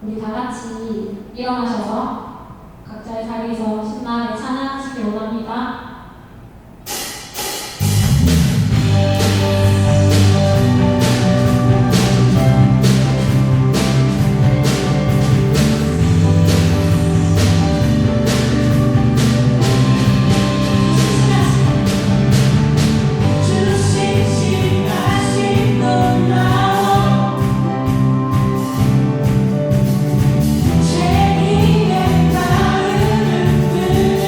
우리 다 같이 일어나셔서 각자의 자리에서 신나게 찬양하시길 원합니다. 제 입에 마음을 끄네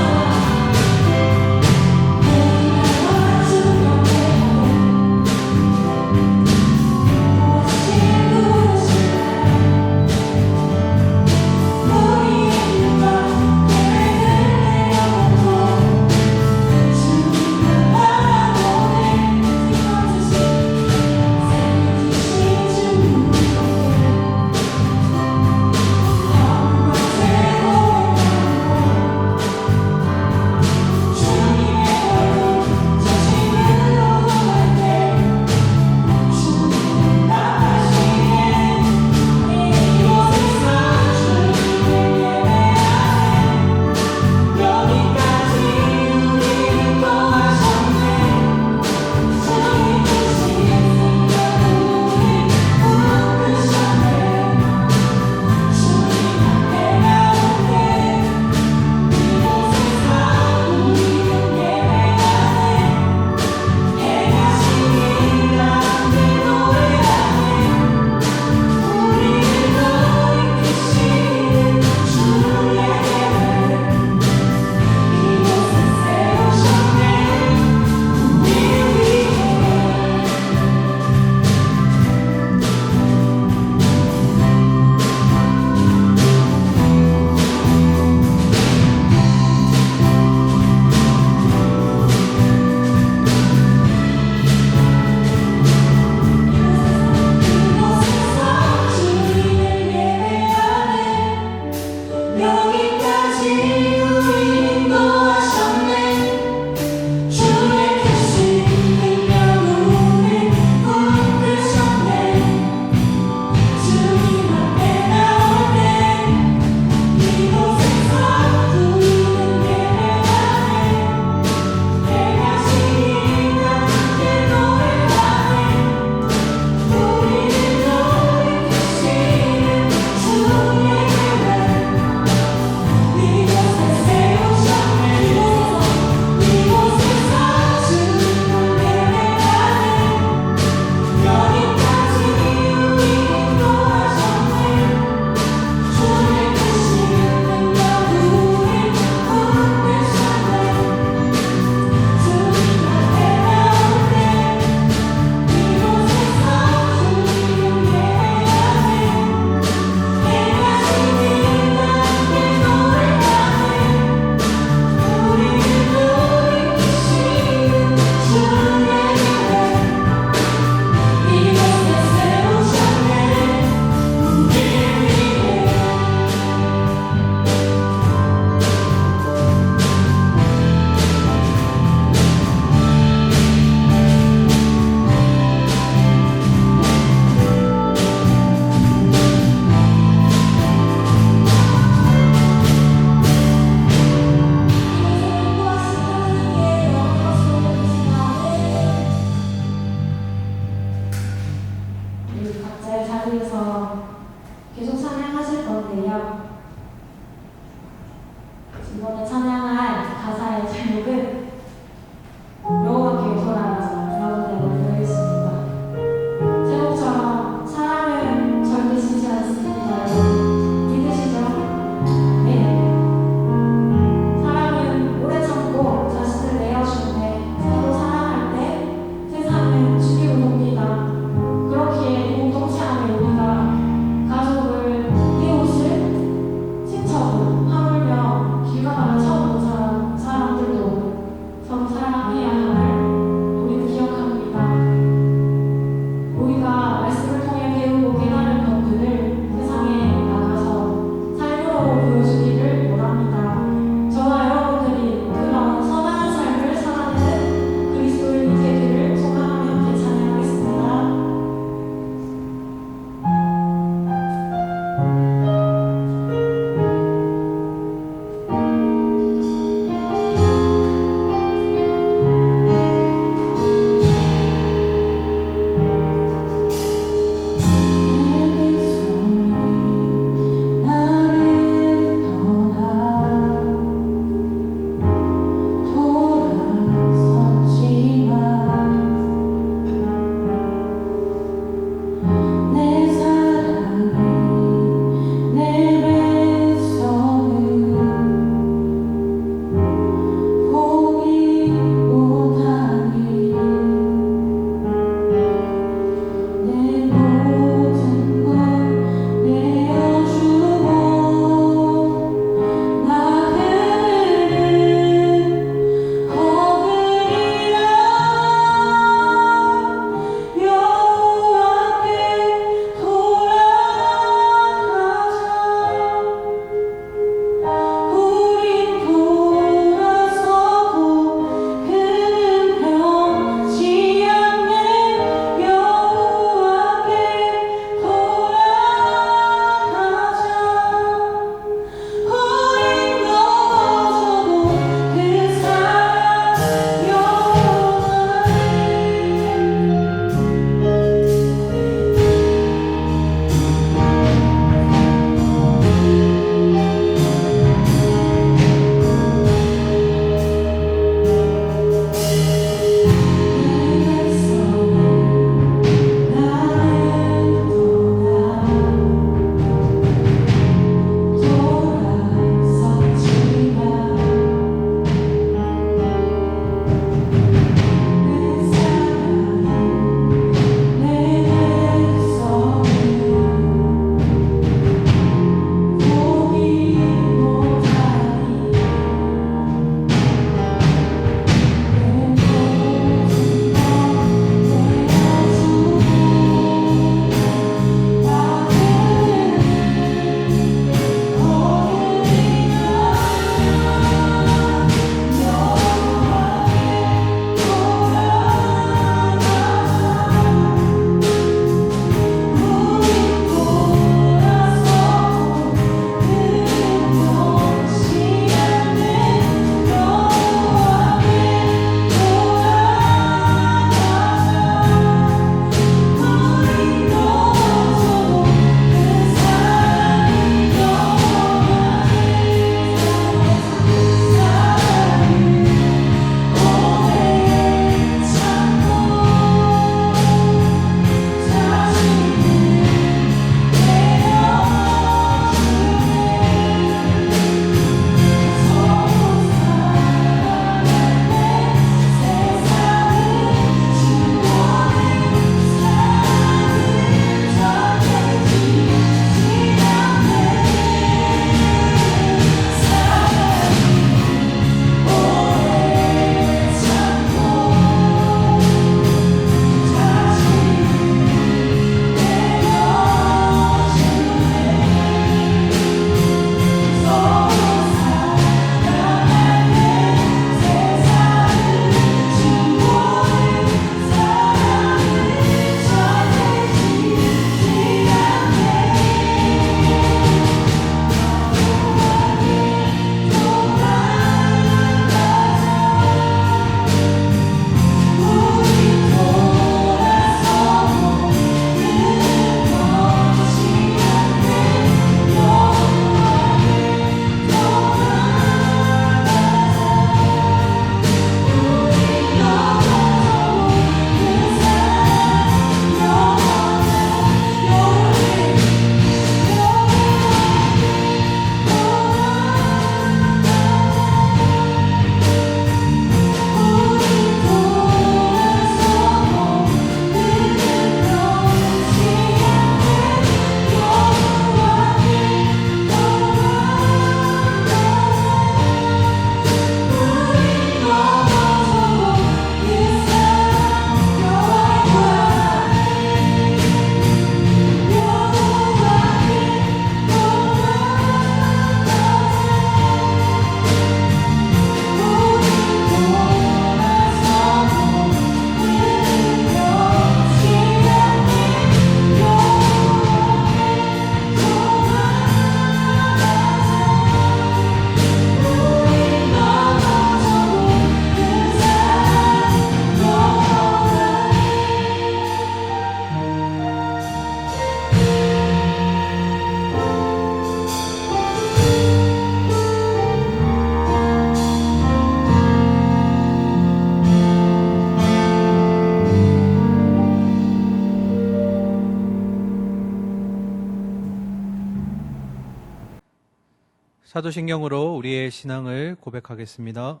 사도신경으로 우리의 신앙을 고백하겠습니다.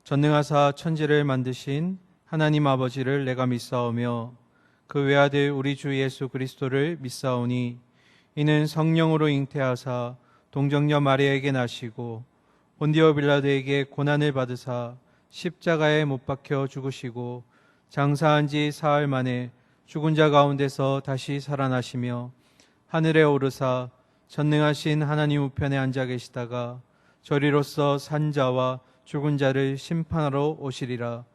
전능하사 천지를 만드신 하나님 아버지를 내가 믿사오며 그 외아들 우리 주 예수 그리스도를 믿사오니 이는 성령으로 잉태하사 동정녀 마리아에게 나시고 본디오 빌라도에게 고난을 받으사 십자가에 못 박혀 죽으시고 장사한 지 사흘 만에 죽은 자 가운데서 다시 살아나시며 하늘에 오르사 전능하신 하나님 우편에 앉아 계시다가 저리로서 산 자와 죽은 자를 심판하러 오시리라.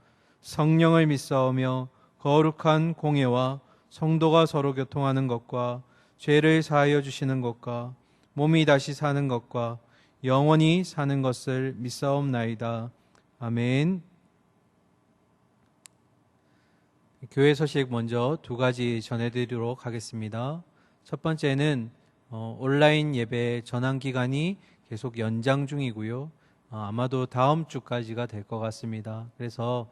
성령을 믿사오며 거룩한 공예와 성도가 서로 교통하는 것과 죄를 사하여 주시는 것과 몸이 다시 사는 것과 영원히 사는 것을 믿사옵나이다. 아멘. 교회 소식 먼저 두 가지 전해드리도록 하겠습니다. 첫 번째는 온라인 예배 전환 기간이 계속 연장 중이고요. 아마도 다음 주까지가 될 것 같습니다. 그래서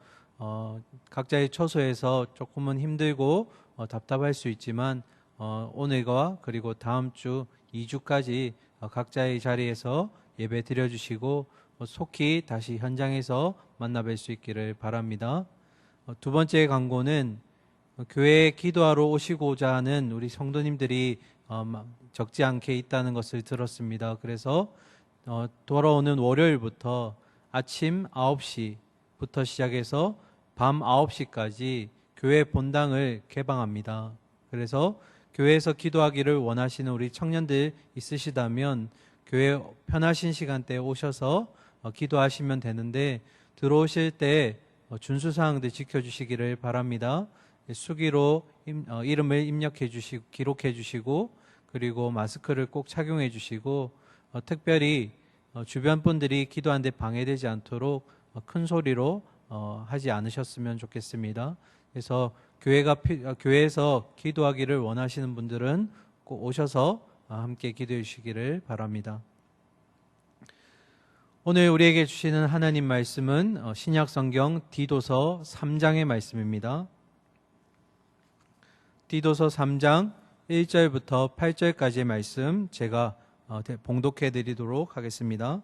각자의 처소에서 조금은 힘들고 답답할 수 있지만 오늘과 그리고 다음 주 2주까지 각자의 자리에서 예배 드려주시고 속히 다시 현장에서 만나뵐 수 있기를 바랍니다. 두 번째 광고는 교회에 기도하러 오시고자 하는 우리 성도님들이 적지 않게 있다는 것을 들었습니다. 그래서 돌아오는 월요일부터 아침 9시부터 시작해서 밤 9시까지 교회 본당을 개방합니다. 그래서 교회에서 기도하기를 원하시는 우리 청년들 있으시다면 교회 편하신 시간대에 오셔서 기도하시면 되는데 들어오실 때 준수사항들 지켜주시기를 바랍니다. 수기로 이름을 입력해 주시고 기록해 주시고 그리고 마스크를 꼭 착용해 주시고 특별히 주변 분들이 기도하는데 방해되지 않도록 큰 소리로 하지 않으셨으면 좋겠습니다. 그래서 교회에서 기도하기를 원하시는 분들은 꼭 오셔서 함께 기도해 주시기를 바랍니다. 오늘 우리에게 주시는 하나님 말씀은 신약 성경 디도서 3장의 말씀입니다. 디도서 3장 1절부터 8절까지의 말씀 제가 봉독해 드리도록 하겠습니다.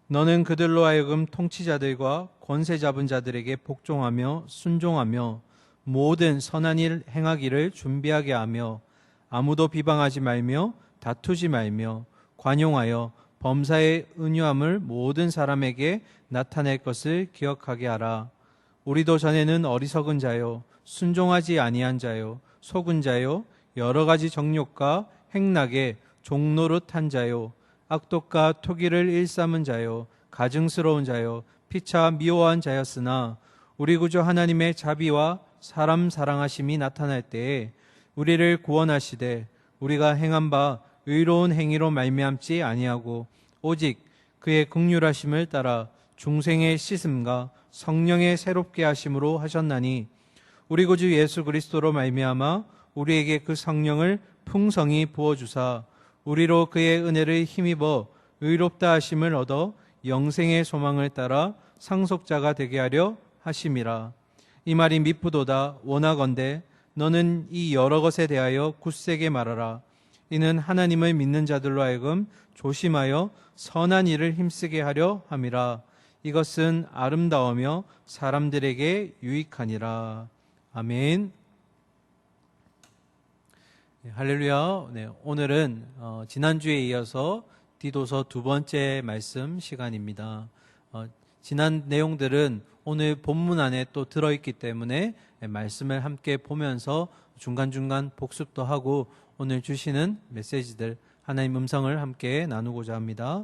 너는 그들로 하여금 통치자들과 권세 잡은 자들에게 복종하며 순종하며 모든 선한 일 행하기를 준비하게 하며 아무도 비방하지 말며 다투지 말며 관용하여 범사의 은유함을 모든 사람에게 나타낼 것을 기억하게 하라. 우리도 전에는 어리석은 자요 순종하지 아니한 자요 속은 자요 여러 가지 정욕과 행락에 종노릇한 자요 악독과 토기를 일삼은 자요 가증스러운 자요 피차 미워한 자였으나 우리 구주 하나님의 자비와 사람 사랑하심이 나타날 때에 우리를 구원하시되 우리가 행한 바 의로운 행위로 말미암지 아니하고 오직 그의 긍휼하심을 따라 중생의 씻음과 성령의 새롭게 하심으로 하셨나니 우리 구주 예수 그리스도로 말미암아 우리에게 그 성령을 풍성히 부어주사 우리로 그의 은혜를 힘입어 의롭다 하심을 얻어 영생의 소망을 따라 상속자가 되게 하려 하심이라. 이 말이 미쁘도다. 원하건대 너는 이 여러 것에 대하여 굳세게 말하라. 이는 하나님을 믿는 자들로 하여금 조심하여 선한 일을 힘쓰게 하려 함이라. 이것은 아름다우며 사람들에게 유익하니라. 아멘. 네, 할렐루야. 네, 오늘은 지난주에 이어서 디도서 두 번째 말씀 시간입니다. 지난 내용들은 오늘 본문 안에 또 들어있기 때문에 말씀을 함께 보면서 중간중간 복습도 하고 오늘 주시는 메시지들 하나님 음성을 함께 나누고자 합니다.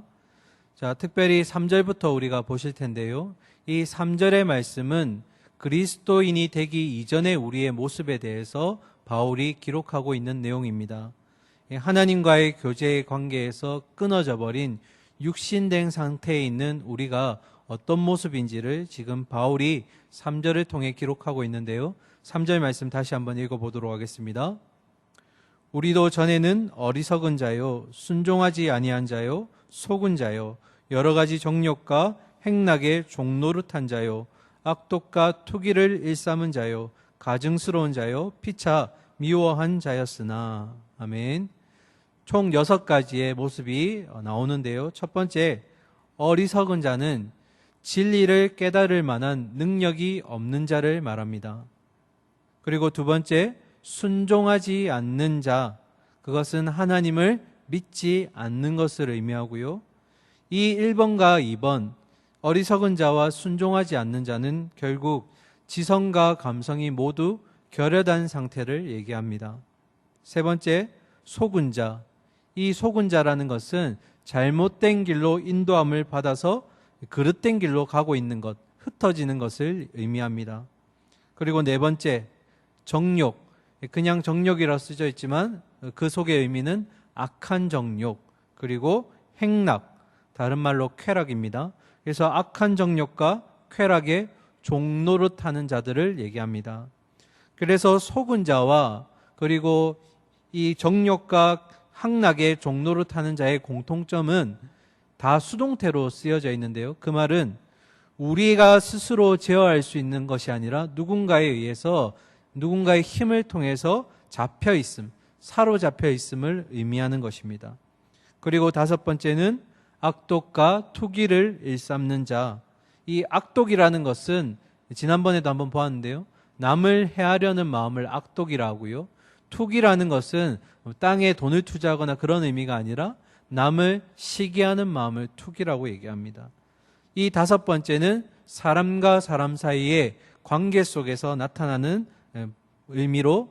자, 특별히 3절부터 우리가 보실 텐데요. 이 3절의 말씀은 그리스도인이 되기 이전의 우리의 모습에 대해서 바울이 기록하고 있는 내용입니다. 하나님과의 교제의 관계에서 끊어져 버린 육신된 상태에 있는 우리가 어떤 모습인지를 지금 바울이 3절을 통해 기록하고 있는데요. 3절 말씀 다시 한번 읽어보도록 하겠습니다. 우리도 전에는 어리석은 자요 순종하지 아니한 자요 속은 자요 여러 가지 정욕과 행락에 종노릇한 자요 악독과 투기를 일삼은 자요 가증스러운 자요 피차 미워한 자였으나. 아멘. 총 6가지의 모습이 나오는데요. 첫 번째, 어리석은 자는 진리를 깨달을 만한 능력이 없는 자를 말합니다. 그리고 두 번째, 순종하지 않는 자, 그것은 하나님을 믿지 않는 것을 의미하고요. 이 1번과 2번, 어리석은 자와 순종하지 않는 자는 결국 지성과 감성이 모두 결여된 상태를 얘기합니다. 세 번째, 속은 자. 이 속은 자라는 것은 잘못된 길로 인도함을 받아서 그릇된 길로 가고 있는 것, 흩어지는 것을 의미합니다. 그리고 네 번째, 정욕. 그냥 정욕이라 쓰져 있지만 그 속의 의미는 악한 정욕, 그리고 행락, 다른 말로 쾌락입니다. 그래서 악한 정욕과 쾌락의 종노릇하는 자들을 얘기합니다. 그래서 속은 자와 그리고 이 정욕과 향락의 종노릇하는 자의 공통점은 다 수동태로 쓰여져 있는데요. 그 말은 우리가 스스로 제어할 수 있는 것이 아니라 누군가에 의해서 누군가의 힘을 통해서 잡혀 있음, 사로잡혀 있음을 의미하는 것입니다. 그리고 다섯 번째는 악독과 투기를 일삼는 자. 이 악독이라는 것은 지난번에도 한번 보았는데요. 남을 해하려는 마음을 악독이라 하고요. 투기라는 것은 땅에 돈을 투자하거나 그런 의미가 아니라 남을 시기하는 마음을 투기라고 얘기합니다. 이 다섯 번째는 사람과 사람 사이의 관계 속에서 나타나는 의미로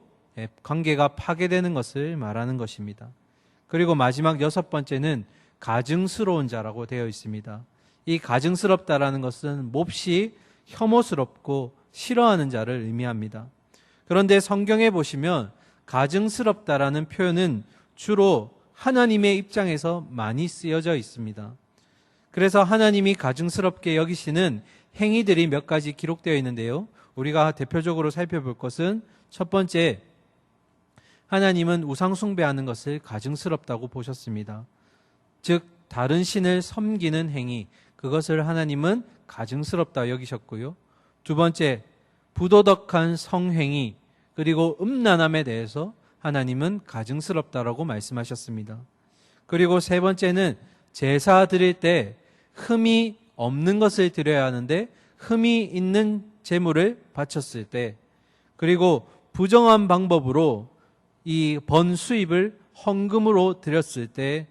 관계가 파괴되는 것을 말하는 것입니다. 그리고 마지막 여섯 번째는 가증스러운 자라고 되어 있습니다. 이 가증스럽다라는 것은 몹시 혐오스럽고 싫어하는 자를 의미합니다. 그런데 성경에 보시면 가증스럽다라는 표현은 주로 하나님의 입장에서 많이 쓰여져 있습니다. 그래서 하나님이 가증스럽게 여기시는 행위들이 몇 가지 기록되어 있는데요. 우리가 대표적으로 살펴볼 것은 첫 번째, 하나님은 우상 숭배하는 것을 가증스럽다고 보셨습니다. 즉 다른 신을 섬기는 행위, 그것을 하나님은 가증스럽다 여기셨고요. 두 번째, 부도덕한 성행위 그리고 음란함에 대해서 하나님은 가증스럽다라고 말씀하셨습니다. 그리고 세 번째는 제사 드릴 때 흠이 없는 것을 드려야 하는데 흠이 있는 제물을 바쳤을 때, 그리고 부정한 방법으로 이 번 수입을 헌금으로 드렸을 때,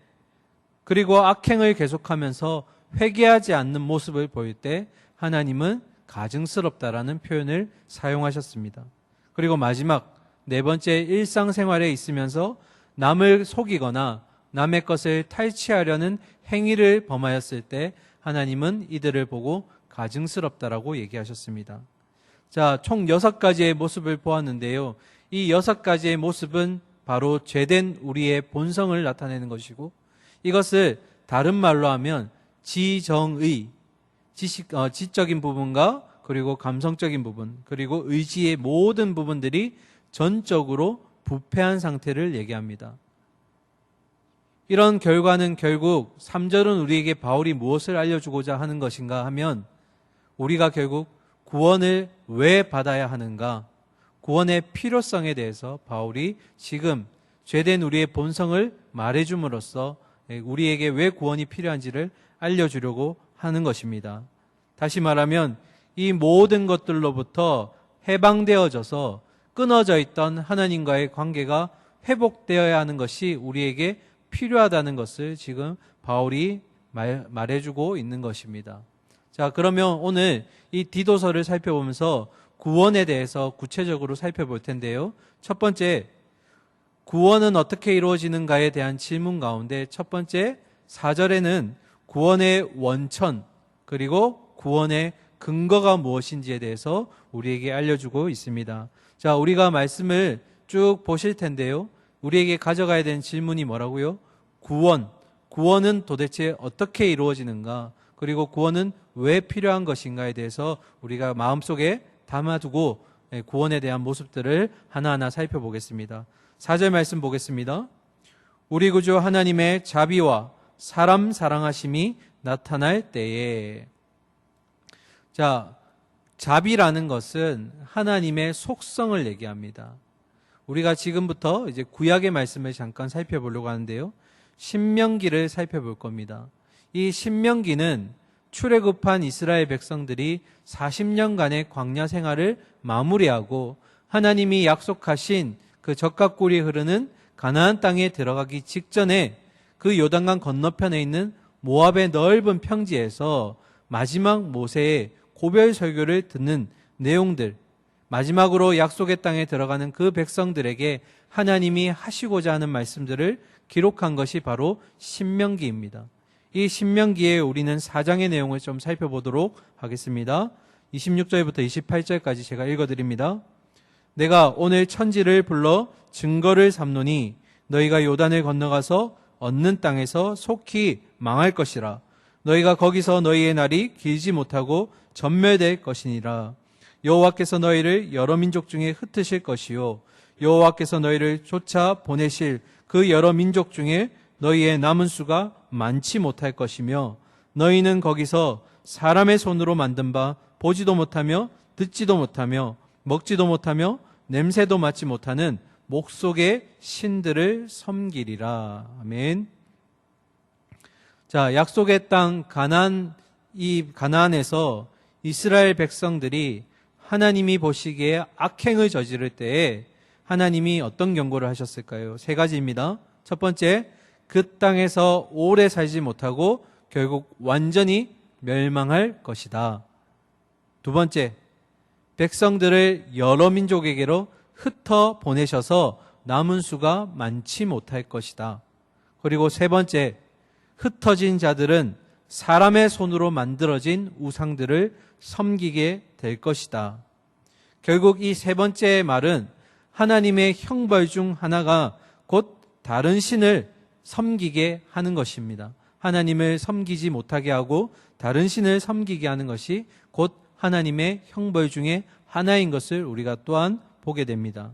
그리고 악행을 계속하면서 회개하지 않는 모습을 보일 때 하나님은 가증스럽다라는 표현을 사용하셨습니다. 그리고 마지막 네 번째, 일상생활에 있으면서 남을 속이거나 남의 것을 탈취하려는 행위를 범하였을 때 하나님은 이들을 보고 가증스럽다라고 얘기하셨습니다. 자, 총 6가지의 모습을 보았는데요. 이 6가지의 모습은 바로 죄된 우리의 본성을 나타내는 것이고, 이것을 다른 말로 하면 지정의, 지적인 부분과 그리고 감성적인 부분, 그리고 의지의 모든 부분들이 전적으로 부패한 상태를 얘기합니다. 이런 결과는 결국 3절은 우리에게 바울이 무엇을 알려주고자 하는 것인가 하면, 우리가 결국 구원을 왜 받아야 하는가, 구원의 필요성에 대해서 바울이 지금 죄된 우리의 본성을 말해줌으로써 우리에게 왜 구원이 필요한지를 알려주려고 하는 것입니다. 다시 말하면 이 모든 것들로부터 해방되어져서 끊어져 있던 하나님과의 관계가 회복되어야 하는 것이 우리에게 필요하다는 것을 지금 바울이 말해주고 있는 것입니다. 자, 그러면 오늘 이 디도서를 살펴보면서 구원에 대해서 구체적으로 살펴볼 텐데요. 첫 번째, 구원은 어떻게 이루어지는가에 대한 질문 가운데 첫 번째, 4절에는 구원의 원천, 그리고 구원의 근거가 무엇인지에 대해서 우리에게 알려주고 있습니다. 자, 우리가 말씀을 쭉 보실 텐데요. 우리에게 가져가야 되는 질문이 뭐라고요? 구원은 도대체 어떻게 이루어지는가? 그리고 구원은 왜 필요한 것인가에 대해서 우리가 마음속에 담아두고 구원에 대한 모습들을 하나하나 살펴보겠습니다. 4절 말씀 보겠습니다. 우리 구주 하나님의 자비와 사람 사랑하심이 나타날 때에. 자, 자비라는 것은 하나님의 속성을 얘기합니다. 우리가 지금부터 이제 구약의 말씀을 잠깐 살펴보려고 하는데요. 신명기를 살펴볼 겁니다. 이 신명기는 출애굽한 이스라엘 백성들이 40년간의 광야 생활을 마무리하고 하나님이 약속하신 그 젖과 꿀이 흐르는 가나안 땅에 들어가기 직전에 그 요단강 건너편에 있는 모압의 넓은 평지에서 마지막 모세의 고별 설교를 듣는 내용들, 마지막으로 약속의 땅에 들어가는 그 백성들에게 하나님이 하시고자 하는 말씀들을 기록한 것이 바로 신명기입니다. 이 신명기에 우리는 4장의 내용을 좀 살펴보도록 하겠습니다. 26절부터 28절까지 제가 읽어드립니다. 내가 오늘 천지를 불러 증거를 삼노니 너희가 요단을 건너가서 얻는 땅에서 속히 망할 것이라. 너희가 거기서 너희의 날이 길지 못하고 전멸될 것이니라. 여호와께서 너희를 여러 민족 중에 흩으실 것이요 여호와께서 너희를 쫓아 보내실 그 여러 민족 중에 너희의 남은 수가 많지 못할 것이며 너희는 거기서 사람의 손으로 만든 바 보지도 못하며 듣지도 못하며 먹지도 못하며 냄새도 맡지 못하는 목속의 신들을 섬기리라. 아멘. 자, 약속의 땅 가나안에서 이스라엘 백성들이 하나님이 보시기에 악행을 저지를 때에 하나님이 어떤 경고를 하셨을까요? 3가지입니다. 첫 번째, 그 땅에서 오래 살지 못하고 결국 완전히 멸망할 것이다. 두 번째, 백성들을 여러 민족에게로 흩어 보내셔서 남은 수가 많지 못할 것이다. 그리고 세 번째, 흩어진 자들은 사람의 손으로 만들어진 우상들을 섬기게 될 것이다. 결국 이 세 번째 말은 하나님의 형벌 중 하나가 곧 다른 신을 섬기게 하는 것입니다. 하나님을 섬기지 못하게 하고 다른 신을 섬기게 하는 것이 곧 하나님의 형벌 중에 하나인 것을 우리가 또한 보게 됩니다.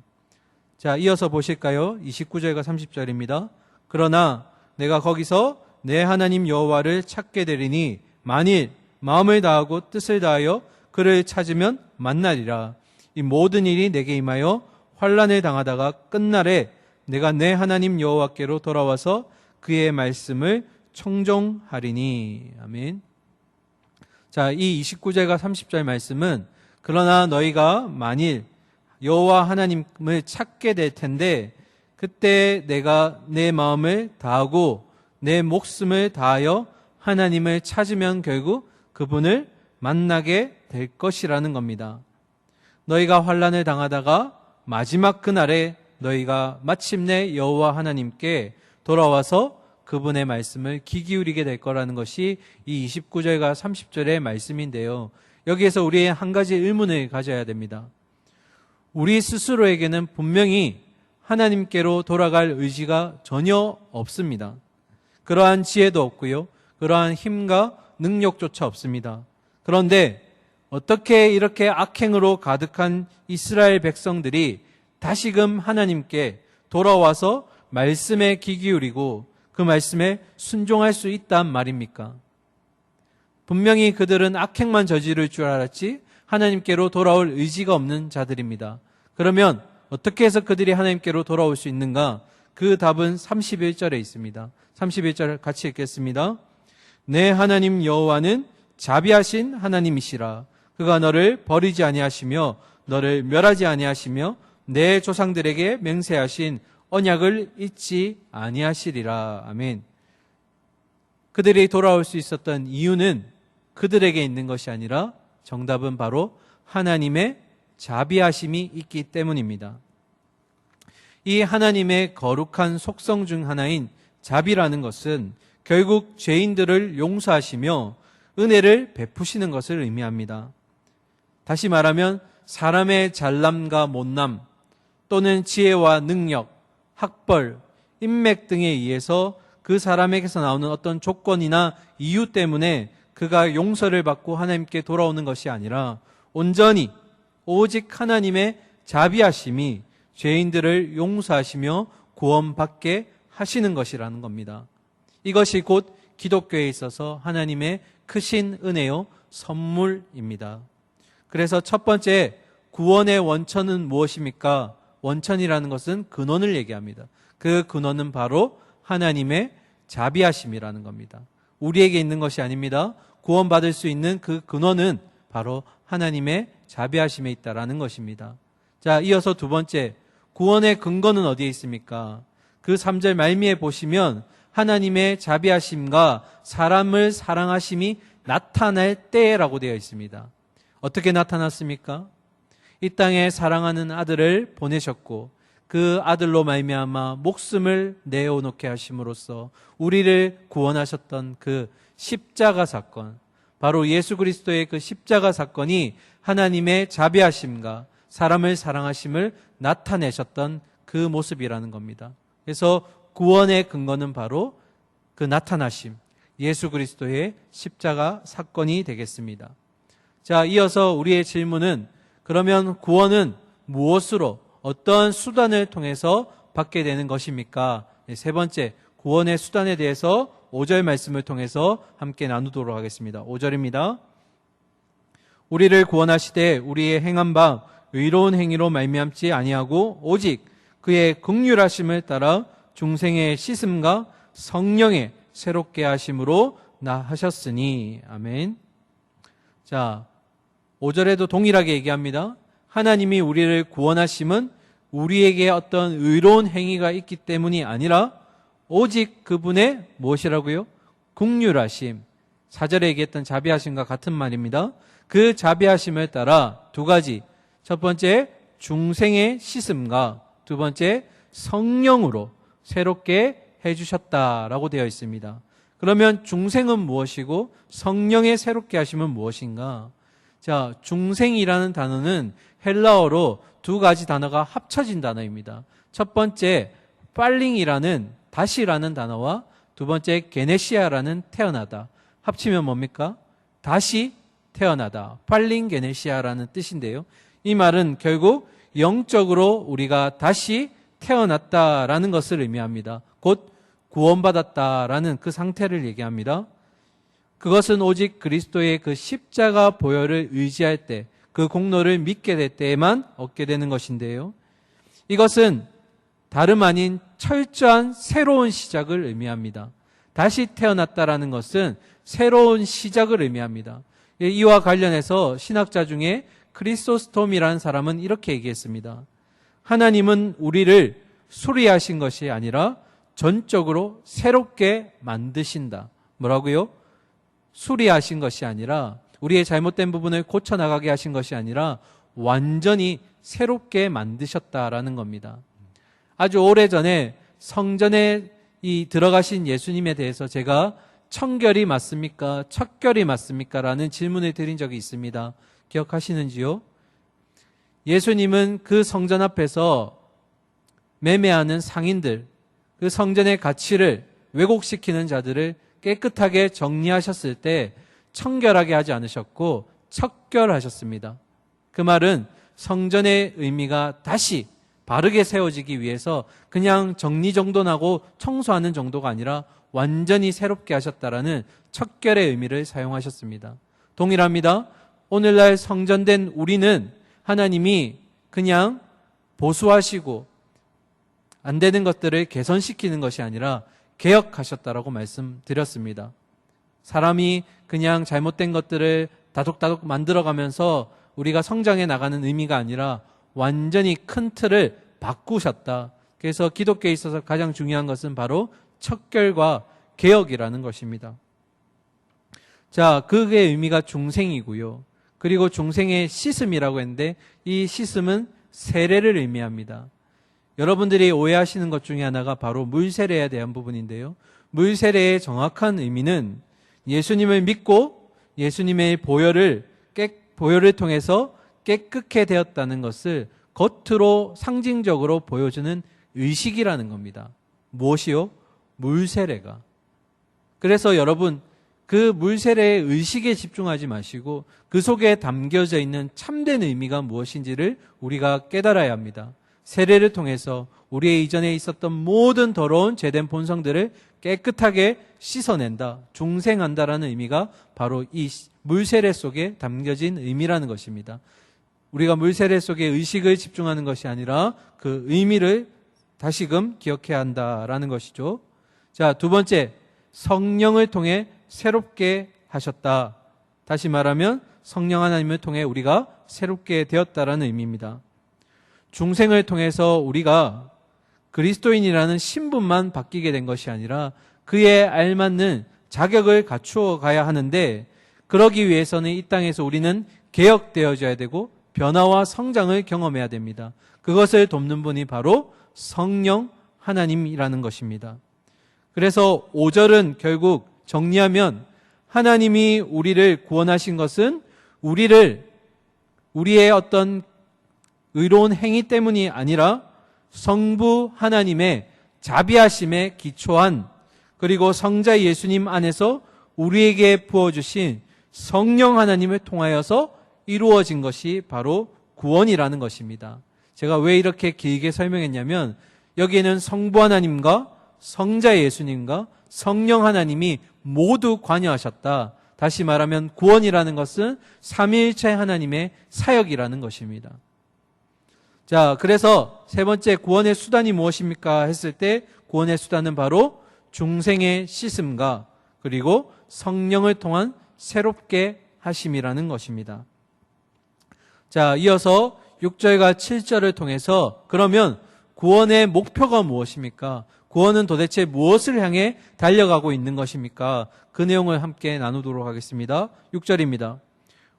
자, 이어서 보실까요? 29절과 30절입니다. 그러나 내가 거기서 내 하나님 여호와를 찾게 되리니 만일 마음을 다하고 뜻을 다하여 그를 찾으면 만나리라. 이 모든 일이 내게 임하여 환난을 당하다가 끝날에 내가 내 하나님 여호와께로 돌아와서 그의 말씀을 청종하리니. 아멘. 자, 이 29절과 30절 말씀은 그러나 너희가 만일 여호와 하나님을 찾게 될 텐데 그때 내가 내 마음을 다하고 내 목숨을 다하여 하나님을 찾으면 결국 그분을 만나게 될 것이라는 겁니다. 너희가 환난을 당하다가 마지막 그날에 너희가 마침내 여호와 하나님께 돌아와서 그분의 말씀을 귀 기울이게 될 거라는 것이 이 29절과 30절의 말씀인데요. 여기에서 우리의 한 가지 의문을 가져야 됩니다. 우리 스스로에게는 분명히 하나님께로 돌아갈 의지가 전혀 없습니다. 그러한 지혜도 없고요. 그러한 힘과 능력조차 없습니다. 그런데 어떻게 이렇게 악행으로 가득한 이스라엘 백성들이 다시금 하나님께 돌아와서 말씀에 귀 기울이고 그 말씀에 순종할 수 있단 말입니까? 분명히 그들은 악행만 저지를 줄 알았지 하나님께로 돌아올 의지가 없는 자들입니다. 그러면 어떻게 해서 그들이 하나님께로 돌아올 수 있는가? 그 답은 31절에 있습니다. 31절 같이 읽겠습니다. 내 하나님 여호와는 자비하신 하나님이시라. 그가 너를 버리지 아니하시며 너를 멸하지 아니하시며 내 조상들에게 맹세하신 언약을 잊지 아니하시리라. 아멘. 그들이 돌아올 수 있었던 이유는 그들에게 있는 것이 아니라 정답은 바로 하나님의 자비하심이 있기 때문입니다. 이 하나님의 거룩한 속성 중 하나인 자비라는 것은 결국 죄인들을 용서하시며 은혜를 베푸시는 것을 의미합니다. 다시 말하면 사람의 잘남과 못남 또는 지혜와 능력, 학벌, 인맥 등에 의해서 그 사람에게서 나오는 어떤 조건이나 이유 때문에 그가 용서를 받고 하나님께 돌아오는 것이 아니라 온전히 오직 하나님의 자비하심이 죄인들을 용서하시며 구원받게 하시는 것이라는 겁니다. 이것이 곧 기독교에 있어서 하나님의 크신 은혜요 선물입니다. 그래서 첫 번째 구원의 원천은 무엇입니까? 원천이라는 것은 근원을 얘기합니다. 그 근원은 바로 하나님의 자비하심이라는 겁니다. 우리에게 있는 것이 아닙니다. 구원받을 수 있는 그 근원은 바로 하나님의 자비하심에 있다라는 것입니다. 자, 이어서 두 번째, 구원의 근거는 어디에 있습니까? 그 3절 말미에 보시면 하나님의 자비하심과 사람을 사랑하심이 나타날 때라고 되어 있습니다. 어떻게 나타났습니까? 이 땅에 사랑하는 아들을 보내셨고 그 아들로 말미암아 목숨을 내어놓게 하심으로써 우리를 구원하셨던 그 십자가 사건, 바로 예수 그리스도의 그 십자가 사건이 하나님의 자비하심과 사람을 사랑하심을 나타내셨던 그 모습이라는 겁니다. 그래서 구원의 근거는 바로 그 나타나심, 예수 그리스도의 십자가 사건이 되겠습니다. 자, 이어서 우리의 질문은 그러면 구원은 무엇으로, 어떠한 수단을 통해서 받게 되는 것입니까? 세 번째, 구원의 수단에 대해서 5절 말씀을 통해서 함께 나누도록 하겠습니다. 5절입니다. 우리를 구원하시되 우리의 행한 바 의로운 행위로 말미암지 아니하고 오직 그의 긍휼하심을 따라 중생의 씻음과 성령의 새롭게 하심으로 하셨으니. 아멘. 자, 5절에도 동일하게 얘기합니다. 하나님이 우리를 구원하심은 우리에게 어떤 의로운 행위가 있기 때문이 아니라 오직 그분의 무엇이라고요? 긍휼하심. 4절에 얘기했던 자비하심과 같은 말입니다. 그 자비하심을 따라 두 가지. 첫 번째, 중생의 씻음과 두 번째, 성령으로 새롭게 해주셨다라고 되어 있습니다. 그러면 중생은 무엇이고 성령의 새롭게 하심은 무엇인가? 자, 중생이라는 단어는 헬라어로 두 가지 단어가 합쳐진 단어입니다. 첫 번째, 팔링이라는 다시라는 단어와 두 번째, 게네시아라는 태어나다. 합치면 뭡니까? 다시 태어나다. 팔링 게네시아라는 뜻인데요. 이 말은 결국 영적으로 우리가 다시 태어났다라는 것을 의미합니다. 곧 구원받았다라는 그 상태를 얘기합니다. 그것은 오직 그리스도의 그 십자가 보혈을 의지할 때, 그 공로를 믿게 될 때에만 얻게 되는 것인데요. 이것은 다름 아닌 철저한 새로운 시작을 의미합니다. 다시 태어났다라는 것은 새로운 시작을 의미합니다. 이와 관련해서 신학자 중에 크리소스톰이라는 사람은 이렇게 얘기했습니다. 하나님은 우리를 수리하신 것이 아니라 전적으로 새롭게 만드신다. 뭐라고요? 수리하신 것이 아니라, 우리의 잘못된 부분을 고쳐나가게 하신 것이 아니라 완전히 새롭게 만드셨다라는 겁니다. 아주 오래전에 성전에 들어가신 예수님에 대해서 제가 청결이 맞습니까? 척결이 맞습니까? 라는 질문을 드린 적이 있습니다. 기억하시는지요? 예수님은 그 성전 앞에서 매매하는 상인들, 그 성전의 가치를 왜곡시키는 자들을 깨끗하게 정리하셨을 때 청결하게 하지 않으셨고 척결하셨습니다. 그 말은 성전의 의미가 다시 바르게 세워지기 위해서 그냥 정리정돈하고 청소하는 정도가 아니라 완전히 새롭게 하셨다라는 척결의 의미를 사용하셨습니다. 동일합니다. 오늘날 성전된 우리는 하나님이 그냥 보수하시고 안 되는 것들을 개선시키는 것이 아니라 개혁하셨다라고 말씀드렸습니다. 사람이 그냥 잘못된 것들을 다독다독 만들어가면서 우리가 성장해 나가는 의미가 아니라 완전히 큰 틀을 바꾸셨다. 그래서 기독교에 있어서 가장 중요한 것은 바로 척결과 개혁이라는 것입니다. 자, 그게 의미가 중생이고요. 그리고 중생의 씻음이라고 했는데 이 씻음은 세례를 의미합니다. 여러분들이 오해하시는 것 중에 하나가 바로 물세례에 대한 부분인데요. 물세례의 정확한 의미는 예수님을 믿고 예수님의 보혈을 통해서 깨끗게 되었다는 것을 겉으로 상징적으로 보여주는 의식이라는 겁니다. 무엇이요? 물세례가. 그래서 여러분, 그 물세례의 의식에 집중하지 마시고 그 속에 담겨져 있는 참된 의미가 무엇인지를 우리가 깨달아야 합니다. 세례를 통해서 우리의 이전에 있었던 모든 더러운 죄된 본성들을 깨끗하게 씻어낸다, 중생한다라는 의미가 바로 이 물세례 속에 담겨진 의미라는 것입니다. 우리가 물세례 속에 의식을 집중하는 것이 아니라 그 의미를 다시금 기억해야 한다라는 것이죠. 자, 두 번째, 성령을 통해 새롭게 하셨다. 다시 말하면 성령 하나님을 통해 우리가 새롭게 되었다라는 의미입니다. 중생을 통해서 우리가 그리스도인이라는 신분만 바뀌게 된 것이 아니라 그에 알맞는 자격을 갖추어 가야 하는데, 그러기 위해서는 이 땅에서 우리는 개혁되어져야 되고 변화와 성장을 경험해야 됩니다. 그것을 돕는 분이 바로 성령 하나님이라는 것입니다. 그래서 5절은 결국 정리하면 하나님이 우리를 구원하신 것은 우리의 어떤 의로운 행위 때문이 아니라 성부 하나님의 자비하심에 기초한, 그리고 성자 예수님 안에서 우리에게 부어주신 성령 하나님을 통하여서 이루어진 것이 바로 구원이라는 것입니다. 제가 왜 이렇게 길게 설명했냐면, 여기에는 성부 하나님과 성자 예수님과 성령 하나님이 모두 관여하셨다. 다시 말하면 구원이라는 것은 삼위일체 하나님의 사역이라는 것입니다. 자, 그래서 세 번째, 구원의 수단이 무엇입니까 했을 때, 구원의 수단은 바로 중생의 씻음과 그리고 성령을 통한 새롭게 하심이라는 것입니다. 자, 이어서 6절과 7절을 통해서 그러면 구원의 목표가 무엇입니까? 구원은 도대체 무엇을 향해 달려가고 있는 것입니까? 그 내용을 함께 나누도록 하겠습니다. 6절입니다.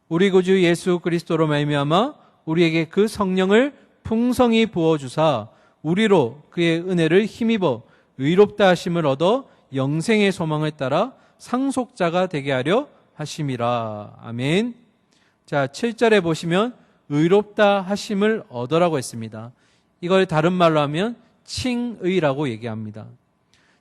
우리 구주 예수 그리스도로 말미암아 우리에게 그 성령을 풍성히 부어주사 우리로 그의 은혜를 힘입어 의롭다 하심을 얻어 영생의 소망을 따라 상속자가 되게 하려 하심이라. 아멘. 자, 7절에 보시면 의롭다 하심을 얻으라고 했습니다. 이걸 다른 말로 하면 칭의라고 얘기합니다.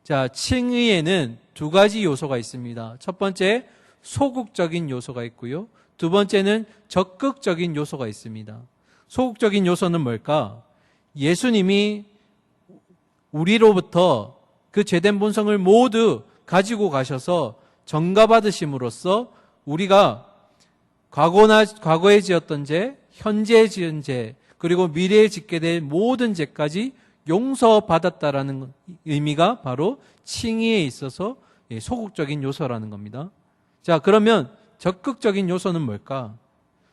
자, 칭의에는 두 가지 요소가 있습니다. 첫 번째, 소극적인 요소가 있고요. 두 번째는 적극적인 요소가 있습니다. 소극적인 요소는 뭘까? 예수님이 우리로부터 그 죄된 본성을 모두 가지고 가셔서 전가받으심으로써 우리가 과거에 지었던 죄, 현재에 지은 죄, 그리고 미래에 짓게 될 모든 죄까지 용서받았다라는 의미가 바로 칭의에 있어서 소극적인 요소라는 겁니다. 자, 그러면 적극적인 요소는 뭘까?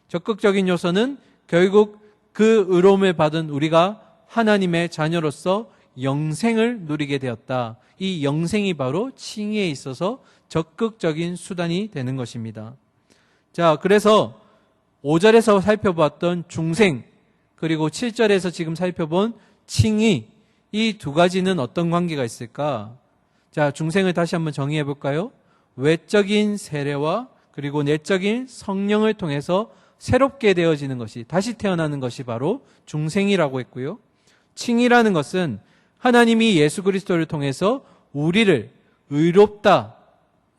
적극적인 요소는 결국 그 의로움을 받은 우리가 하나님의 자녀로서 영생을 누리게 되었다. 이 영생이 바로 칭의에 있어서 적극적인 수단이 되는 것입니다. 자, 그래서 5절에서 살펴봤던 중생, 그리고 7절에서 지금 살펴본 칭의, 이 두 가지는 어떤 관계가 있을까? 자, 중생을 다시 한번 정의해 볼까요? 외적인 세례와 그리고 내적인 성령을 통해서 새롭게 되어지는 것이, 다시 태어나는 것이 바로 중생이라고 했고요. 칭의라는 것은 하나님이 예수 그리스도를 통해서 우리를 의롭다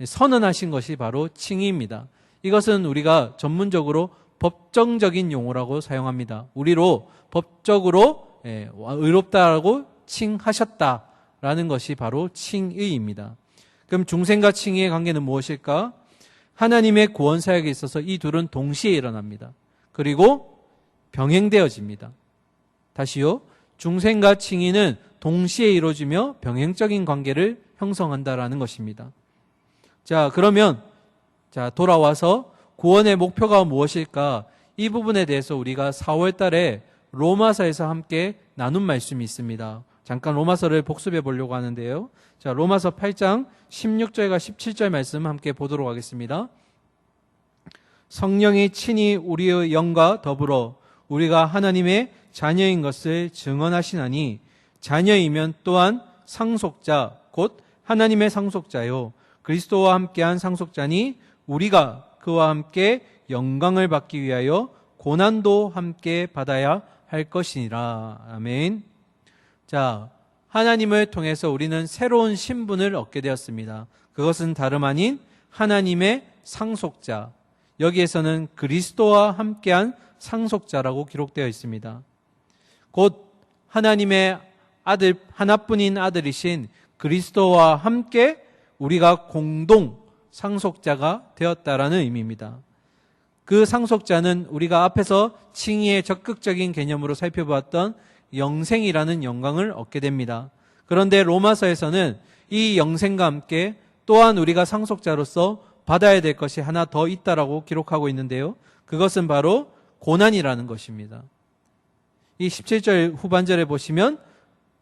선언하신 것이 바로 칭의입니다. 이것은 우리가 전문적으로 법정적인 용어라고 사용합니다. 우리로 법적으로 의롭다라고 칭하셨다라는 것이 바로 칭의입니다. 그럼 중생과 칭의의 관계는 무엇일까? 하나님의 구원 사역에 있어서 이 둘은 동시에 일어납니다. 그리고 병행되어집니다. 다시요. 중생과 칭의는 동시에 이루어지며 병행적인 관계를 형성한다라는 것입니다. 자, 그러면 돌아와서 구원의 목표가 무엇일까? 이 부분에 대해서 우리가 4월 달에 로마서에서 함께 나눈 말씀이 있습니다. 잠깐 로마서를 복습해 보려고 하는데요. 자, 로마서 8장 16절과 17절 말씀 함께 보도록 하겠습니다. 성령이 친히 우리의 영과 더불어 우리가 하나님의 자녀인 것을 증언하시나니 자녀이면 또한 상속자 곧 하나님의 상속자요 그리스도와 함께한 상속자니 우리가 그와 함께 영광을 받기 위하여 고난도 함께 받아야 할 것이니라. 아멘. 자, 하나님을 통해서 우리는 새로운 신분을 얻게 되었습니다. 그것은 다름 아닌 하나님의 상속자. 여기에서는 그리스도와 함께한 상속자라고 기록되어 있습니다. 곧 하나님의 아들, 하나뿐인 아들이신 그리스도와 함께 우리가 공동 상속자가 되었다라는 의미입니다. 그 상속자는 우리가 앞에서 칭의의 적극적인 개념으로 살펴보았던 영생이라는 영광을 얻게 됩니다. 그런데 로마서에서는 이 영생과 함께 또한 우리가 상속자로서 받아야 될 것이 하나 더 있다라고 기록하고 있는데요. 그것은 바로 고난이라는 것입니다. 이 17절 후반절에 보시면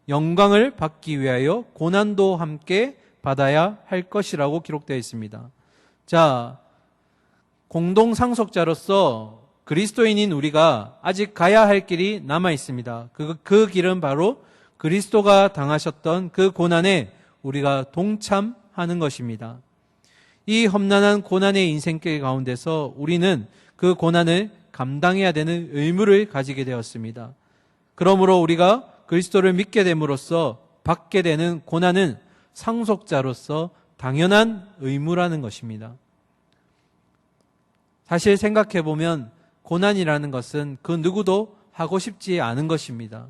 영광을 받기 위하여 고난도 함께 받아야 할 것이라고 기록되어 있습니다. 자, 공동 상속자로서 그리스도인인 우리가 아직 가야 할 길이 남아 있습니다. 그 길은 바로 그리스도가 당하셨던 그 고난에 우리가 동참하는 것입니다. 이 험난한 고난의 인생길 가운데서 우리는 그 고난을 감당해야 되는 의무를 가지게 되었습니다. 그러므로 우리가 그리스도를 믿게 됨으로써 받게 되는 고난은 상속자로서 당연한 의무라는 것입니다. 사실 생각해 보면 고난이라는 것은 그 누구도 하고 싶지 않은 것입니다.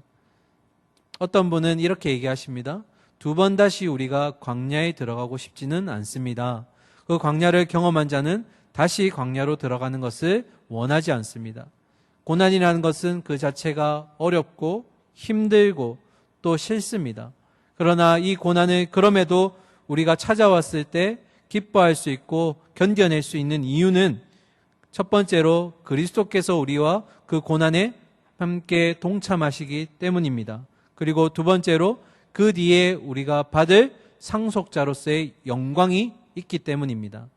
어떤 분은 이렇게 얘기하십니다. 2번 다시 우리가 광야에 들어가고 싶지는 않습니다. 그 광야를 경험한 자는 다시 광야로 들어가는 것을 원하지 않습니다. 고난이라는 것은 그 자체가 어렵고 힘들고 또 싫습니다. 그러나 이 고난을 그럼에도 우리가 찾아왔을 때 기뻐할 수 있고 견뎌낼 수 있는 이유는 첫 번째로 그리스도께서 우리와 그 고난에 함께 동참하시기 때문입니다. 그리고 두 번째로 그 뒤에 우리가 받을 상속자로서의 영광이 있기 때문입니다.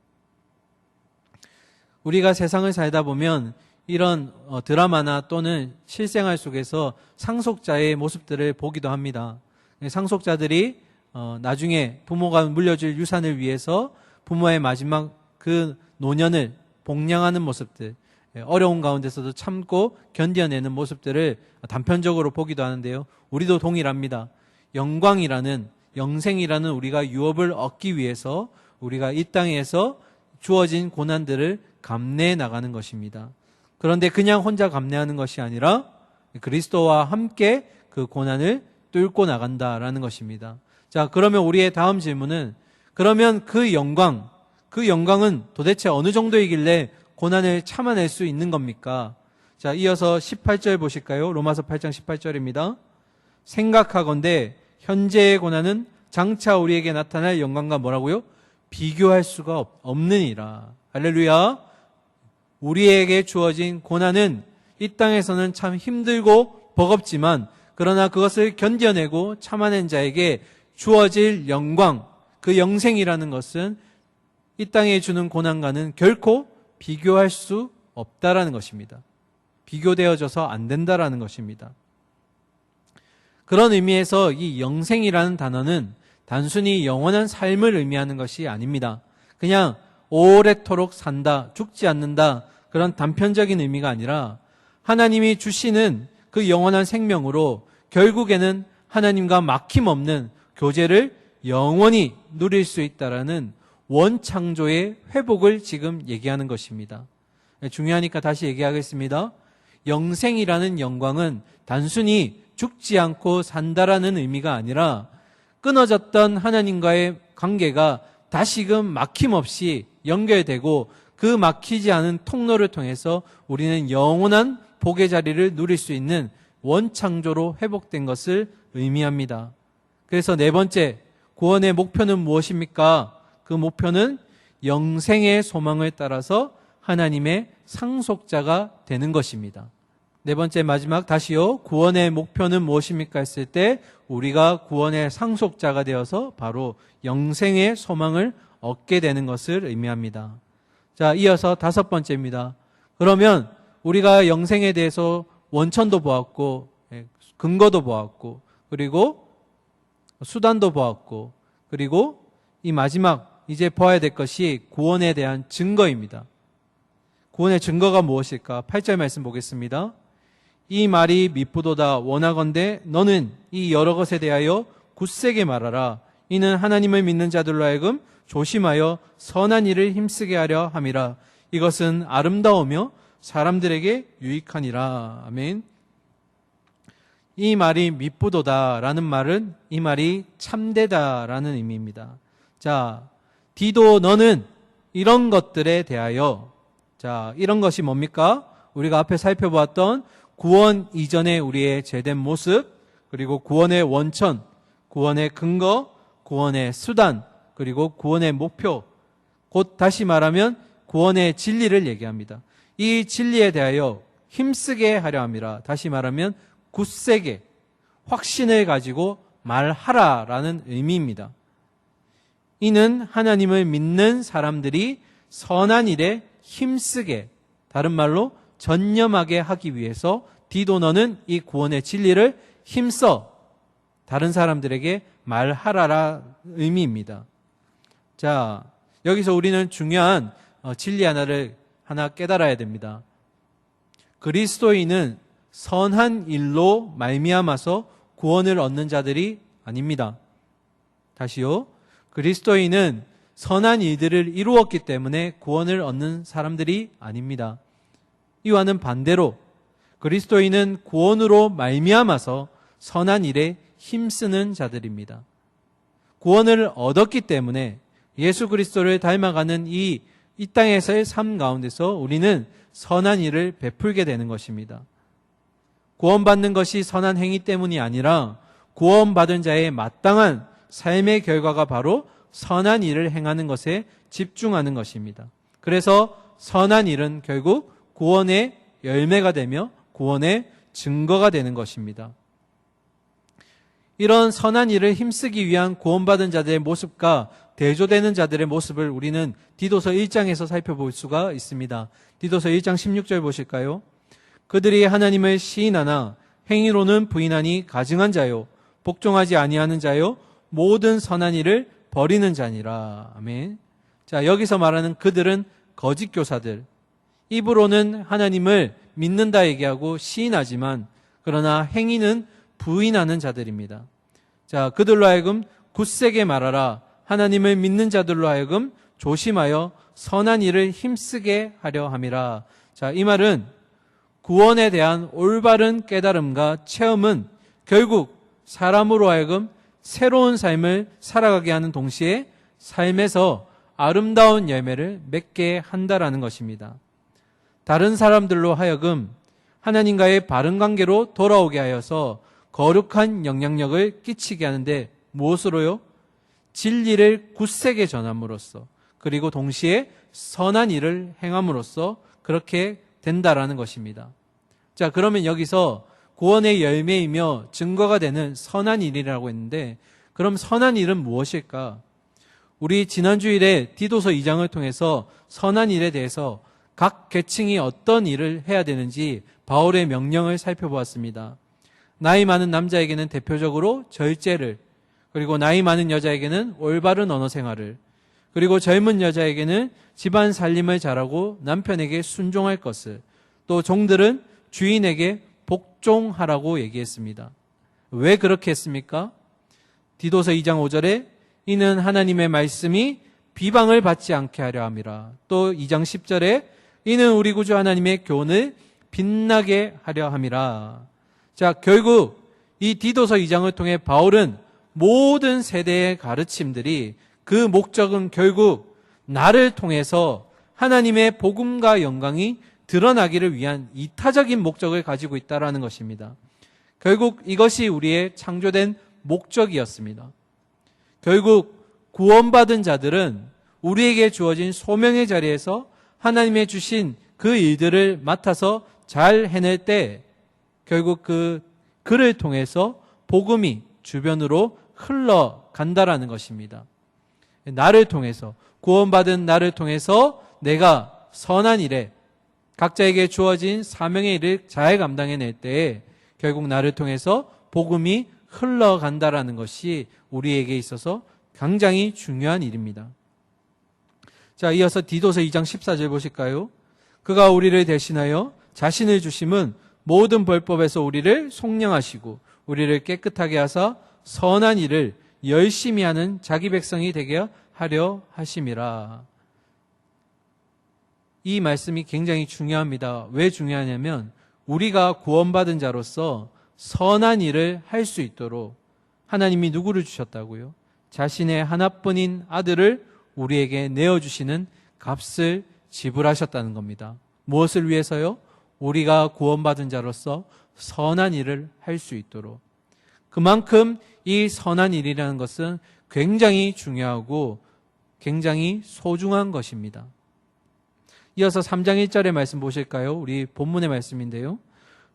우리가 세상을 살다 보면 이런 드라마나 또는 실생활 속에서 상속자의 모습들을 보기도 합니다. 상속자들이 나중에 부모가 물려줄 유산을 위해서 부모의 마지막 그 노년을 복량하는 모습들, 어려운 가운데서도 참고 견뎌내는 모습들을 단편적으로 보기도 하는데요. 우리도 동일합니다. 영광이라는, 영생이라는 우리가 유업을 얻기 위해서 우리가 이 땅에서 주어진 고난들을 감내해 나가는 것입니다. 그런데 그냥 혼자 감내하는 것이 아니라 그리스도와 함께 그 고난을 뚫고 나간다라는 것입니다. 자, 그러면 우리의 다음 질문은, 그러면 그 영광은 도대체 어느 정도이길래 고난을 참아낼 수 있는 겁니까? 자, 이어서 18절 보실까요? 로마서 8장 18절입니다. 생각하건대 현재의 고난은 장차 우리에게 나타날 영광과 뭐라고요? 비교할 수가 없느니라. 할렐루야. 우리에게 주어진 고난은 이 땅에서는 참 힘들고 버겁지만 그러나 그것을 견뎌내고 참아낸 자에게 주어질 영광, 그 영생이라는 것은 이 땅에 주는 고난과는 결코 비교할 수 없다라는 것입니다. 비교되어져서 안 된다라는 것입니다. 그런 의미에서 이 영생이라는 단어는 단순히 영원한 삶을 의미하는 것이 아닙니다. 그냥 오래도록 산다, 죽지 않는다, 그런 단편적인 의미가 아니라 하나님이 주시는 그 영원한 생명으로 결국에는 하나님과 막힘없는 교제를 영원히 누릴 수 있다라는 원창조의 회복을 지금 얘기하는 것입니다. 중요하니까 다시 얘기하겠습니다. 영생이라는 영광은 단순히 죽지 않고 산다라는 의미가 아니라 끊어졌던 하나님과의 관계가 다시금 막힘없이 연결되고 그 막히지 않은 통로를 통해서 우리는 영원한 복의 자리를 누릴 수 있는 원창조로 회복된 것을 의미합니다. 그래서 네 번째, 구원의 목표는 무엇입니까? 그 목표는 영생의 소망을 따라서 하나님의 상속자가 되는 것입니다. 네 번째 마지막 다시요. 구원의 목표는 무엇입니까? 했을 때 우리가 구원의 상속자가 되어서 바로 영생의 소망을 얻게 되는 것을 의미합니다. 자, 이어서 다섯 번째입니다. 그러면 우리가 영생에 대해서 원천도 보았고 근거도 보았고 그리고 수단도 보았고 그리고 이 마지막 이제 보아야 될 것이 구원에 대한 증거입니다. 구원의 증거가 무엇일까? 8절 말씀 보겠습니다. 이 말이 미쁘도다 원하건대 너는 이 여러 것에 대하여 굳세게 말하라. 이는 하나님을 믿는 자들로 하여금 조심하여 선한 일을 힘쓰게 하려 함이라. 이것은 아름다우며 사람들에게 유익하니라. 아멘. 이 말이 미쁘도다라는 말은 이 말이 참되다라는 의미입니다. 자, 디도 너는 이런 것들에 대하여 자, 이런 것이 뭡니까? 우리가 앞에 살펴보았던 구원 이전의 우리의 죄된 모습, 그리고 구원의 원천, 구원의 근거, 구원의 수단, 그리고 구원의 목표, 곧 다시 말하면 구원의 진리를 얘기합니다. 이 진리에 대하여 힘쓰게 하려 함이라. 다시 말하면 굳세게, 확신을 가지고 말하라라는 의미입니다. 이는 하나님을 믿는 사람들이 선한 일에 힘쓰게, 다른 말로 전념하게 하기 위해서 디도 너는 이 구원의 진리를 힘써 다른 사람들에게 말하라라 의미입니다. 자, 여기서 우리는 중요한 진리 하나 깨달아야 됩니다. 그리스도인은 선한 일로 말미암아서 구원을 얻는 자들이 아닙니다. 다시요. 그리스도인은 선한 일들을 이루었기 때문에 구원을 얻는 사람들이 아닙니다. 이와는 반대로 그리스도인은 구원으로 말미암아서 선한 일에 힘쓰는 자들입니다. 구원을 얻었기 때문에 예수 그리스도를 닮아가는 이 땅에서의 삶 가운데서 우리는 선한 일을 베풀게 되는 것입니다. 구원받는 것이 선한 행위 때문이 아니라 구원받은 자의 마땅한 삶의 결과가 바로 선한 일을 행하는 것에 집중하는 것입니다. 그래서 선한 일은 결국 구원의 열매가 되며 구원의 증거가 되는 것입니다. 이런 선한 일을 힘쓰기 위한 구원받은 자들의 모습과 대조되는 자들의 모습을 우리는 디도서 1장에서 살펴볼 수가 있습니다. 디도서 1장 16절 보실까요? 그들이 하나님을 시인하나 행위로는 부인하니 가증한 자요 복종하지 아니하는 자요 모든 선한 일을 버리는 자니라. 아멘. 자, 여기서 말하는 그들은 거짓 교사들. 입으로는 하나님을 믿는다 얘기하고 시인하지만 그러나 행위는 부인하는 자들입니다. 자, 그들로 하여금 굳세게 말하라. 하나님을 믿는 자들로 하여금 조심하여 선한 일을 힘쓰게 하려 함이라. 자, 이 말은 구원에 대한 올바른 깨달음과 체험은 결국 사람으로 하여금 새로운 삶을 살아가게 하는 동시에 삶에서 아름다운 열매를 맺게 한다라는 것입니다. 다른 사람들로 하여금 하나님과의 바른 관계로 돌아오게 하여서 거룩한 영향력을 끼치게 하는데 무엇으로요? 진리를 굳세게 전함으로써 그리고 동시에 선한 일을 행함으로써 그렇게 된다라는 것입니다. 자, 그러면 여기서 구원의 열매이며 증거가 되는 선한 일이라고 했는데 그럼 선한 일은 무엇일까? 우리 지난 주일에 디도서 2장을 통해서 선한 일에 대해서 각 계층이 어떤 일을 해야 되는지 바울의 명령을 살펴보았습니다. 나이 많은 남자에게는 대표적으로 절제를, 그리고 나이 많은 여자에게는 올바른 언어 생활을, 그리고 젊은 여자에게는 집안 살림을 잘하고 남편에게 순종할 것을, 또 종들은 주인에게 복종하라고 얘기했습니다. 왜 그렇게 했습니까? 디도서 2장 5절에 이는 하나님의 말씀이 비방을 받지 않게 하려 함이라. 또 2장 10절에 이는 우리 구주 하나님의 교훈을 빛나게 하려 함이라. 자, 결국 이 디도서 2장을 통해 바울은 모든 세대의 가르침들이 그 목적은 결국 나를 통해서 하나님의 복음과 영광이 드러나기를 위한 이타적인 목적을 가지고 있다는 것입니다. 결국 이것이 우리의 창조된 목적이었습니다. 결국 구원받은 자들은 우리에게 주어진 소명의 자리에서 하나님의 주신 그 일들을 맡아서 잘 해낼 때 결국 그를 통해서 복음이 주변으로 흘러간다라는 것입니다. 나를 통해서, 구원받은 나를 통해서 내가 선한 일에 각자에게 주어진 사명의 일을 잘 감당해낼 때에 결국 나를 통해서 복음이 흘러간다라는 것이 우리에게 있어서 굉장히 중요한 일입니다. 자, 이어서 디도서 2장 14절 보실까요? 그가 우리를 대신하여 자신을 주심은 모든 벌법에서 우리를 속량하시고 우리를 깨끗하게 하사 선한 일을 열심히 하는 자기 백성이 되게 하려 하심이라. 이 말씀이 굉장히 중요합니다. 왜 중요하냐면 우리가 구원받은 자로서 선한 일을 할 수 있도록 하나님이 누구를 주셨다고요? 자신의 하나뿐인 아들을 우리에게 내어주시는 값을 지불하셨다는 겁니다. 무엇을 위해서요? 우리가 구원받은 자로서 선한 일을 할 수 있도록. 그만큼 이 선한 일이라는 것은 굉장히 중요하고 굉장히 소중한 것입니다. 이어서 3장 1절의 말씀 보실까요? 우리 본문의 말씀인데요.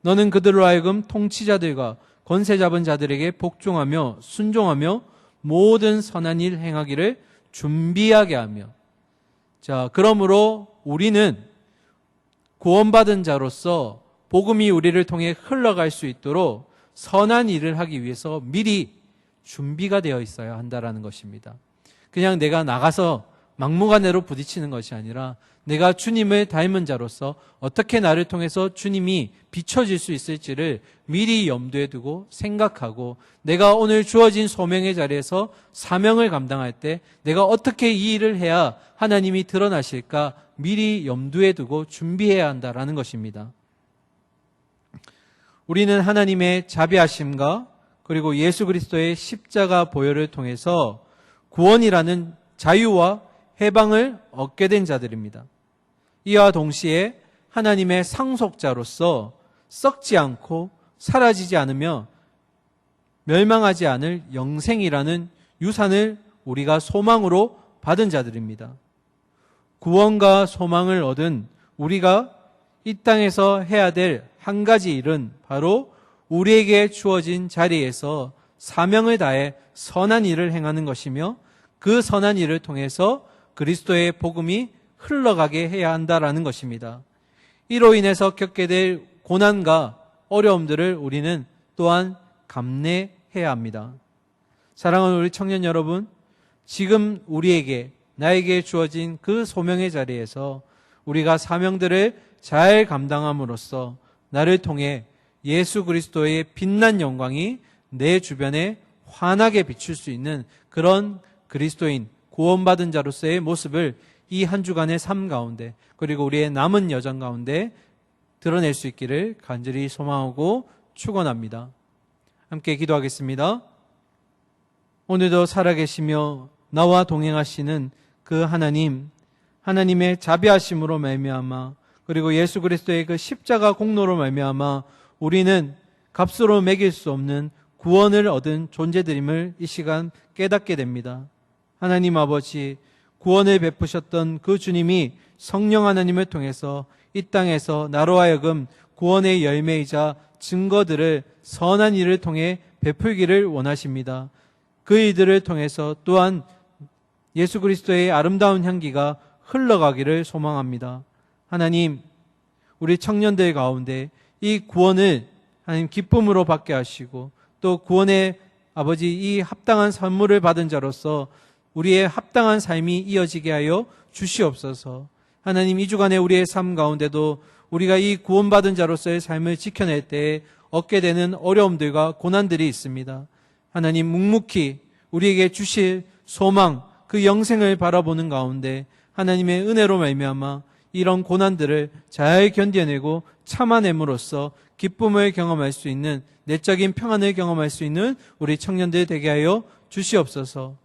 너는 그들로 하여금 통치자들과 권세 잡은 자들에게 복종하며 순종하며 모든 선한 일 행하기를 준비하게 하며. 자, 그러므로 우리는 구원받은 자로서 복음이 우리를 통해 흘러갈 수 있도록 선한 일을 하기 위해서 미리 준비가 되어 있어야 한다라는 것입니다. 그냥 내가 나가서 막무가내로 부딪히는 것이 아니라 내가 주님을 닮은 자로서 어떻게 나를 통해서 주님이 비춰질 수 있을지를 미리 염두에 두고 생각하고, 내가 오늘 주어진 소명의 자리에서 사명을 감당할 때 내가 어떻게 이 일을 해야 하나님이 드러나실까 미리 염두에 두고 준비해야 한다라는 것입니다. 우리는 하나님의 자비하심과 그리고 예수 그리스도의 십자가 보혈을 통해서 구원이라는 자유와 해방을 얻게 된 자들입니다. 이와 동시에 하나님의 상속자로서 썩지 않고 사라지지 않으며 멸망하지 않을 영생이라는 유산을 우리가 소망으로 받은 자들입니다. 구원과 소망을 얻은 우리가 이 땅에서 해야 될 한 가지 일은 바로 우리에게 주어진 자리에서 사명을 다해 선한 일을 행하는 것이며, 그 선한 일을 통해서 그리스도의 복음이 흘러가게 해야 한다라는 것입니다. 이로 인해서 겪게 될 고난과 어려움들을 우리는 또한 감내해야 합니다. 사랑하는 우리 청년 여러분, 지금 우리에게, 나에게 주어진 그 소명의 자리에서 우리가 사명들을 잘 감당함으로써 나를 통해 예수 그리스도의 빛난 영광이 내 주변에 환하게 비출 수 있는 그런 그리스도인, 구원받은 자로서의 모습을 이 한 주간의 삶 가운데, 그리고 우리의 남은 여정 가운데 드러낼 수 있기를 간절히 소망하고 축원합니다. 함께 기도하겠습니다. 오늘도 살아계시며 나와 동행하시는 그 하나님, 하나님의 자비하심으로 말미암아, 그리고 예수 그리스도의 그 십자가 공로로 말미암아 우리는 값으로 매길 수 없는 구원을 얻은 존재들임을 이 시간 깨닫게 됩니다. 하나님 아버지, 구원을 베푸셨던 그 주님이 성령 하나님을 통해서 이 땅에서 나로 하여금 구원의 열매이자 증거들을 선한 일을 통해 베풀기를 원하십니다. 그 일들을 통해서 또한 예수 그리스도의 아름다운 향기가 흘러가기를 소망합니다. 하나님, 우리 청년들 가운데 이 구원을 하나님 기쁨으로 받게 하시고, 또 구원의 아버지 이 합당한 선물을 받은 자로서 우리의 합당한 삶이 이어지게 하여 주시옵소서. 하나님, 이 주간에 우리의 삶 가운데도 우리가 이 구원받은 자로서의 삶을 지켜낼 때에 얻게 되는 어려움들과 고난들이 있습니다. 하나님, 묵묵히 우리에게 주실 소망, 그 영생을 바라보는 가운데 하나님의 은혜로 말미암아 이런 고난들을 잘 견뎌내고 참아냄으로써 기쁨을 경험할 수 있는, 내적인 평안을 경험할 수 있는 우리 청년들 되게 하여 주시옵소서.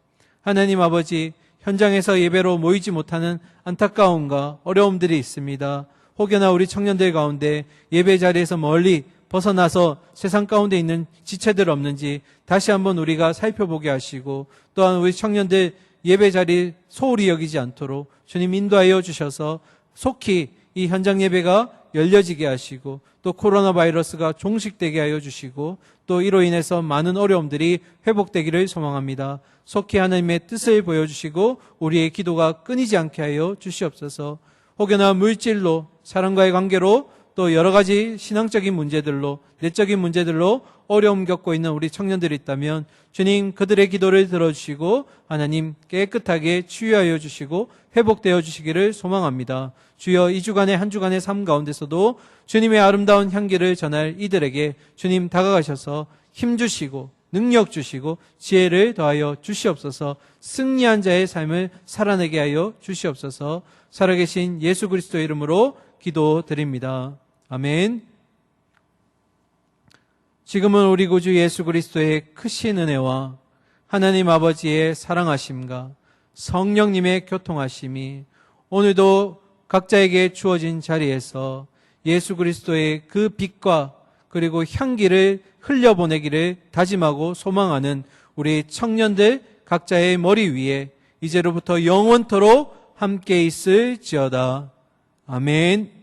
하나님 아버지, 현장에서 예배로 모이지 못하는 안타까움과 어려움들이 있습니다. 혹여나 우리 청년들 가운데 예배 자리에서 멀리 벗어나서 세상 가운데 있는 지체들 없는지 다시 한번 우리가 살펴보게 하시고, 또한 우리 청년들 예배 자리 소홀히 여기지 않도록 주님 인도하여 주셔서 속히 이 현장 예배가 열려지게 하시고, 또 코로나 바이러스가 종식되게 하여 주시고, 또 이로 인해서 많은 어려움들이 회복되기를 소망합니다. 속히 하나님의 뜻을 보여주시고 우리의 기도가 끊이지 않게 하여 주시옵소서. 혹여나 물질로, 사람과의 관계로, 또 여러 가지 신앙적인 문제들로, 내적인 문제들로 어려움 겪고 있는 우리 청년들이 있다면 주님, 그들의 기도를 들어주시고 하나님 깨끗하게 치유하여 주시고 회복되어 주시기를 소망합니다. 주여, 이 주간의 한 주간의 삶 가운데서도 주님의 아름다운 향기를 전할 이들에게 주님 다가가셔서 힘주시고 능력 주시고 지혜를 더하여 주시옵소서. 승리한 자의 삶을 살아내게 하여 주시옵소서. 살아계신 예수 그리스도의 이름으로 기도드립니다. 아멘. 지금은 우리 구주 예수 그리스도의 크신 은혜와 하나님 아버지의 사랑하심과 성령님의 교통하심이 오늘도 각자에게 주어진 자리에서 예수 그리스도의 그 빛과 그리고 향기를 흘려보내기를 다짐하고 소망하는 우리 청년들 각자의 머리 위에 이제로부터 영원토록 함께 있을지어다. 아멘.